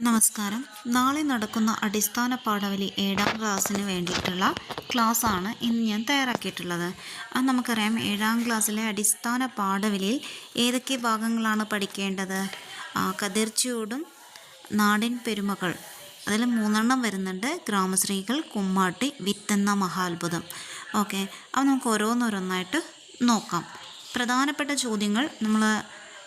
നമസ്കാരം. നാളെ നടക്കുന്ന അടിസ്ഥാന പാഠവലി 7ാം ക്ലാസ്സിന് വേണ്ടിയിട്ടുള്ള ക്ലാസ്സാണ് ഇന്ന് ഞാൻ തയ്യാറാക്കിയിട്ടുള്ളത്. അത് നമുക്കറിയാം, 7ാം ക്ലാസ്സിലെ അടിസ്ഥാന പാഠവലിയിൽ ഏതൊക്കെ ഭാഗങ്ങളാണ് പഠിക്കേണ്ടത്? കതിർച്ചൂടും നാടിൻ പെരുമകൾ, അതിൽ 3 വരുന്നുണ്ട്. ഗ്രാമശ്രീകൾ, കുമ്മാട്ടി, വിത്തെന്ന മഹാത്ഭുതം. ഓക്കെ, അപ്പോൾ നമുക്ക് ഓരോന്നോരോന്നായിട്ട് നോക്കാം. പ്രധാനപ്പെട്ട ചോദ്യങ്ങൾ നമ്മൾ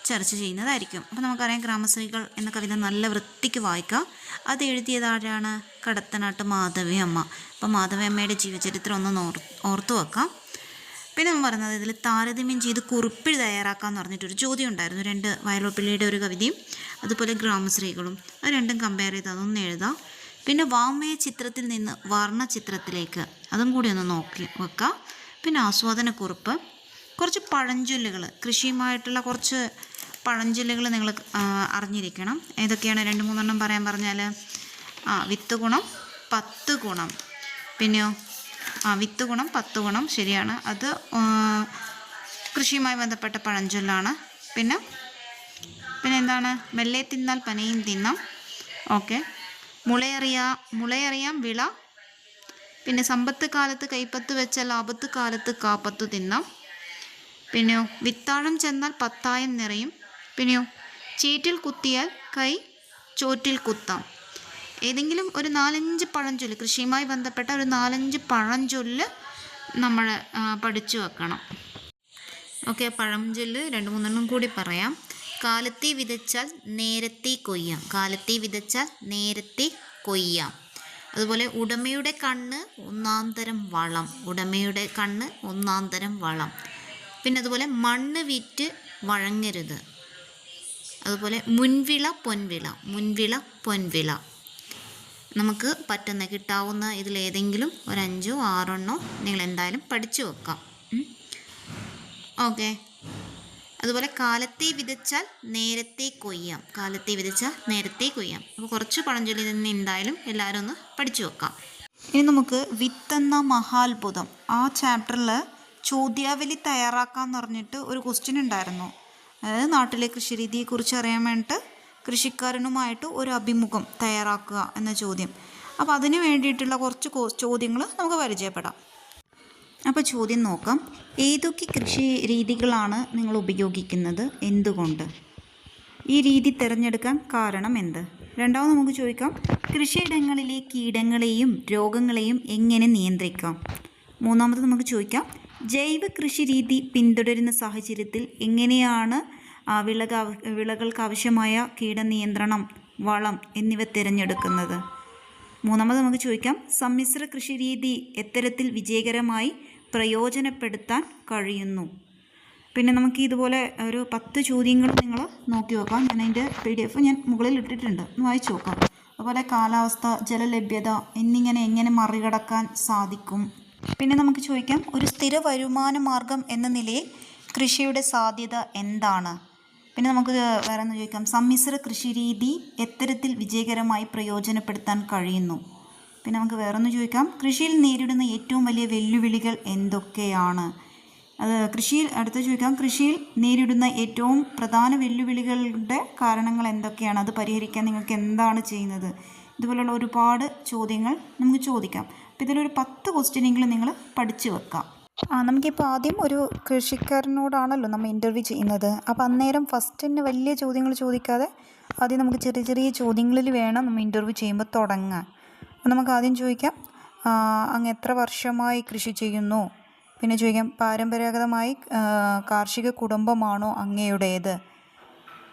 ചർച്ച ചെയ്യുന്നതായിരിക്കും. അപ്പോൾ നമുക്കറിയാം, ഗ്രാമശ്രീകൾ എന്ന കവിത നല്ല വൃത്തിക്ക് വായിക്കാം. അത് എഴുതിയതാരാണ്? കടത്തനാട്ട് മാധവി അമ്മ. അപ്പോൾ മാധവി അമ്മയുടെ ജീവചരിത്രം ഒന്ന് ഓർത്തു വെക്കാം. പിന്നെ നമ്മൾ പറയുന്നത്, ഇതിൽ താരതമ്യം ചെയ്ത് കുറിപ്പിൽ തയ്യാറാക്കാമെന്ന് പറഞ്ഞിട്ടൊരു ചോദ്യം ഉണ്ടായിരുന്നു. 2 വയലോപ്പിള്ളിയുടെ ഒരു കവിതയും അതുപോലെ ഗ്രാമശ്രീകളും, അത് രണ്ടും കമ്പയർ ചെയ്ത് അതൊന്ന് എഴുതാം. പിന്നെ വാങ്മയ ചിത്രത്തിൽ നിന്ന് വർണ്ണചിത്രത്തിലേക്ക്, അതും കൂടി ഒന്ന് നോക്കി വെക്കാം. പിന്നെ ആസ്വാദനക്കുറിപ്പ്, കുറച്ച് പഴഞ്ചൊല്ലുകൾ, കൃഷിയുമായിട്ടുള്ള കുറച്ച് പഴഞ്ചൊല്ലുകൾ നിങ്ങൾ അറിഞ്ഞിരിക്കണം. ഏതൊക്കെയാണ്? 2-3 പറയാൻ പറഞ്ഞാൽ, വിത്ത് ഗുണം 10 ഗുണം. പിന്നെയോ വിത്ത് ഗുണം 10 ഗുണം, ശരിയാണ്. അത് കൃഷിയുമായി ബന്ധപ്പെട്ട പഴഞ്ചൊല്ലാണ്. പിന്നെ എന്താണ്? മെല്ലെ തിന്നാൽ പനയും തിന്നാം. ഓക്കെ. മുളയറിയാം വിള. പിന്നെ സമ്പത്ത് കാലത്ത് കൈപ്പത്ത് വെച്ചാൽ ആപത്ത് കാലത്ത് കാപ്പത്തു തിന്നാം. പിന്നെയോ വിത്താഴം ചെന്നാൽ 10ആയം നിറയും. പിന്നെയോ ചേറ്റിൽ കുത്തിയാൽ കൈ ചോറ്റിൽ കുത്താം. ഏതെങ്കിലും ഒരു 4-5 പഴഞ്ചൊല്ല്, കൃഷിയുമായി ബന്ധപ്പെട്ട ഒരു 4-5 പഴഞ്ചൊല്ല് നമ്മൾ പഠിച്ചു വെക്കണം. ഓക്കെ, പഴഞ്ചൊല്ല് 2-3 കൂടി പറയാം. കാലത്തെ വിതച്ചാൽ നേരത്തെ കൊയ്യാം. കാലത്തെ വിതച്ചാൽ നേരത്തെ കൊയ്യാം. അതുപോലെ ഉടമയുടെ കണ്ണ് ഒന്നാന്തരം വളം. ഉടമയുടെ കണ്ണ് ഒന്നാന്തരം വളം. പിന്നെ അതുപോലെ മണ്ണ് വിറ്റ് വഴങ്ങരുത്. അതുപോലെ മുൻവിള പൊൻവിള. മുൻവിള പൊൻവിള. നമുക്ക് പറ്റുന്ന കിട്ടാവുന്ന ഇതിലേതെങ്കിലും ഒരു 5-6 നിങ്ങൾ എന്തായാലും പഠിച്ചു വെക്കാം. ഓക്കെ. അതുപോലെ കാലത്തെ വിതച്ചാൽ നേരത്തെ കൊയ്യാം. കാലത്തെ വിതച്ചാൽ നേരത്തെ കൊയ്യാം. അപ്പോൾ കുറച്ച് പഴഞ്ചൊല്ലി നിന്ന് എന്തായാലും എല്ലാവരും ഒന്ന് പഠിച്ചു വെക്കാം. ഇനി നമുക്ക് വിത്തെന്ന മഹാത്ഭുതം, ആ ചാപ്റ്ററിൽ ചോദ്യാവലി തയ്യാറാക്കാമെന്ന് പറഞ്ഞിട്ട് ഒരു ക്വസ്റ്റ്യൻ ഉണ്ടായിരുന്നു. അതായത് നാട്ടിലെ കൃഷിരീതിയെക്കുറിച്ച് അറിയാൻ വേണ്ടിയിട്ട് കൃഷിക്കാരനുമായിട്ട് ഒരു അഭിമുഖം തയ്യാറാക്കുക എന്ന ചോദ്യം. അപ്പോൾ അതിന് വേണ്ടിയിട്ടുള്ള കുറച്ച് ചോദ്യങ്ങൾ നമുക്ക് പരിചയപ്പെടാം. അപ്പോൾ ചോദ്യം നോക്കാം. ഏതൊക്കെ കൃഷി രീതികളാണ് നിങ്ങൾ ഉപയോഗിക്കുന്നത്? എന്തുകൊണ്ട്? ഈ രീതി തിരഞ്ഞെടുക്കാൻ കാരണം എന്ത്? രണ്ടാമത് നമുക്ക് ചോദിക്കാം, കൃഷിയിടങ്ങളിലെ കീടങ്ങളെയും രോഗങ്ങളെയും എങ്ങനെ നിയന്ത്രിക്കാം? മൂന്നാമത് നമുക്ക് ചോദിക്കാം, ജൈവ കൃഷി രീതി പിന്തുടരുന്ന സാഹചര്യത്തിൽ എങ്ങനെയാണ് വിളകൾക്ക് ആവശ്യമായ കീടനിയന്ത്രണം, വളം എന്നിവ തിരഞ്ഞെടുക്കുന്നത്? മൂന്നാമത് നമുക്ക് ചോദിക്കാം, സമ്മിശ്ര കൃഷി രീതി എത്തരത്തിൽ വിജയകരമായി പ്രയോജനപ്പെടുത്താൻ കഴിയുന്നു? പിന്നെ നമുക്ക് ഇതുപോലെ ഒരു 10 ചോദ്യങ്ങൾ നിങ്ങൾ നോക്കി നോക്കാം. ഞാൻ അതിൻ്റെ PDF ഞാൻ മുകളിൽ ഇട്ടിട്ടുണ്ട്, ഒന്ന് വായിച്ചു നോക്കാം. അതുപോലെ കാലാവസ്ഥ, ജലലഭ്യത എന്നിങ്ങനെ എങ്ങനെ മറികടക്കാൻ സാധിക്കും? പിന്നെ നമുക്ക് ചോദിക്കാം, ഒരു സ്ഥിര വരുമാന മാർഗം എന്ന നിലയിൽ കൃഷിയുടെ സാധ്യത എന്താണ്? പിന്നെ നമുക്ക് വേറെ ഒന്ന് ചോദിക്കാം, സമ്മിശ്ര കൃഷി രീതി എത്തരത്തിൽ വിജയകരമായി പ്രയോജനപ്പെടുത്താൻ കഴിയുന്നു? പിന്നെ നമുക്ക് വേറൊന്ന് ചോദിക്കാം, കൃഷിയിൽ നേരിടുന്ന ഏറ്റവും വലിയ വെല്ലുവിളികൾ എന്തൊക്കെയാണ്? അടുത്ത ചോദിക്കാം, കൃഷിയിൽ നേരിടുന്ന ഏറ്റവും പ്രധാന വെല്ലുവിളികളുടെ കാരണങ്ങൾ എന്തൊക്കെയാണ്? അത് പരിഹരിക്കാൻ നിങ്ങൾക്ക് എന്താണ് ചെയ്യുന്നത്? ഇതുപോലുള്ള ഒരുപാട് ചോദ്യങ്ങൾ നമുക്ക് ചോദിക്കാം. അപ്പോൾ ഇതിലൊരു 10 ക്വസ്റ്റ്യനെങ്കിലും നിങ്ങൾ പഠിച്ചു വെക്കാം. നമുക്കിപ്പോൾ ആദ്യം ഒരു കൃഷിക്കാരനോടാണല്ലോ നമ്മൾ ഇൻ്റർവ്യൂ ചെയ്യുന്നത്. അപ്പോൾ അന്നേരം ഫസ്റ്റ് തന്നെ വലിയ ചോദ്യങ്ങൾ ചോദിക്കാതെ ആദ്യം നമുക്ക് ചെറിയ ചെറിയ ചോദ്യങ്ങളിൽ വേണം നമ്മൾ ഇൻ്റർവ്യൂ ചെയ്യുമ്പോൾ തുടങ്ങാൻ. അപ്പോൾ നമുക്ക് ആദ്യം ചോദിക്കാം, അങ്ങ് എത്ര വർഷമായി കൃഷി ചെയ്യുന്നു? പിന്നെ ചോദിക്കാം, പാരമ്പരാഗതമായി കാർഷിക കുടുംബമാണോ അങ്ങയുടേത്?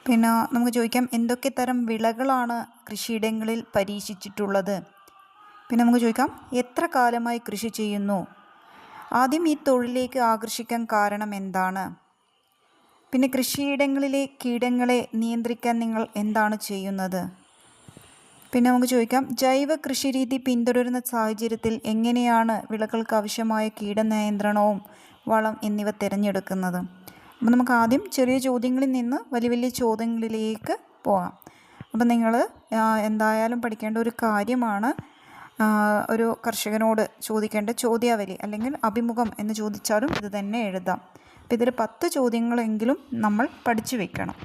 പിന്നെ നമുക്ക് ചോദിക്കാം, എന്തൊക്കെ തരം വിളകളാണ് കൃഷിയിടങ്ങളിൽ പരീക്ഷിച്ചിട്ടുള്ളത്? പിന്നെ നമുക്ക് ചോദിക്കാം, എത്ര കാലമായി കൃഷി ചെയ്യുന്നു? ആദ്യം ഈ തൊഴിലേക്ക് ആകർഷിക്കാൻ കാരണം എന്താണ്? പിന്നെ കൃഷിയിടങ്ങളിലെ കീടങ്ങളെ നിയന്ത്രിക്കാൻ നിങ്ങൾ എന്താണ് ചെയ്യുന്നത്? പിന്നെ നമുക്ക് ചോദിക്കാം, ജൈവ കൃഷിരീതി പിന്തുടരുന്ന സാഹചര്യത്തിൽ എങ്ങനെയാണ് വിളകൾക്ക് ആവശ്യമായ കീടനിയന്ത്രണവും വളം എന്നിവ തിരഞ്ഞെടുക്കുന്നത്? അപ്പോൾ നമുക്ക് ആദ്യം ചെറിയ ചോദ്യങ്ങളിൽ നിന്ന് വലിയ വലിയ ചോദ്യങ്ങളിലേക്ക് പോകാം. അപ്പോൾ നിങ്ങൾ എന്തായാലും പഠിക്കേണ്ട ഒരു കാര്യമാണ്, ഒരു കർഷകനോട് ചോദിക്കേണ്ട ചോദ്യാവലി അല്ലെങ്കിൽ അഭിമുഖം എന്ന് ചോദിച്ചാലും ഇത് തന്നെ എഴുതാം. അപ്പോൾ ഇതിൽ 10 ചോദ്യങ്ങളെങ്കിലും നമ്മൾ പഠിച്ചു വെക്കണം.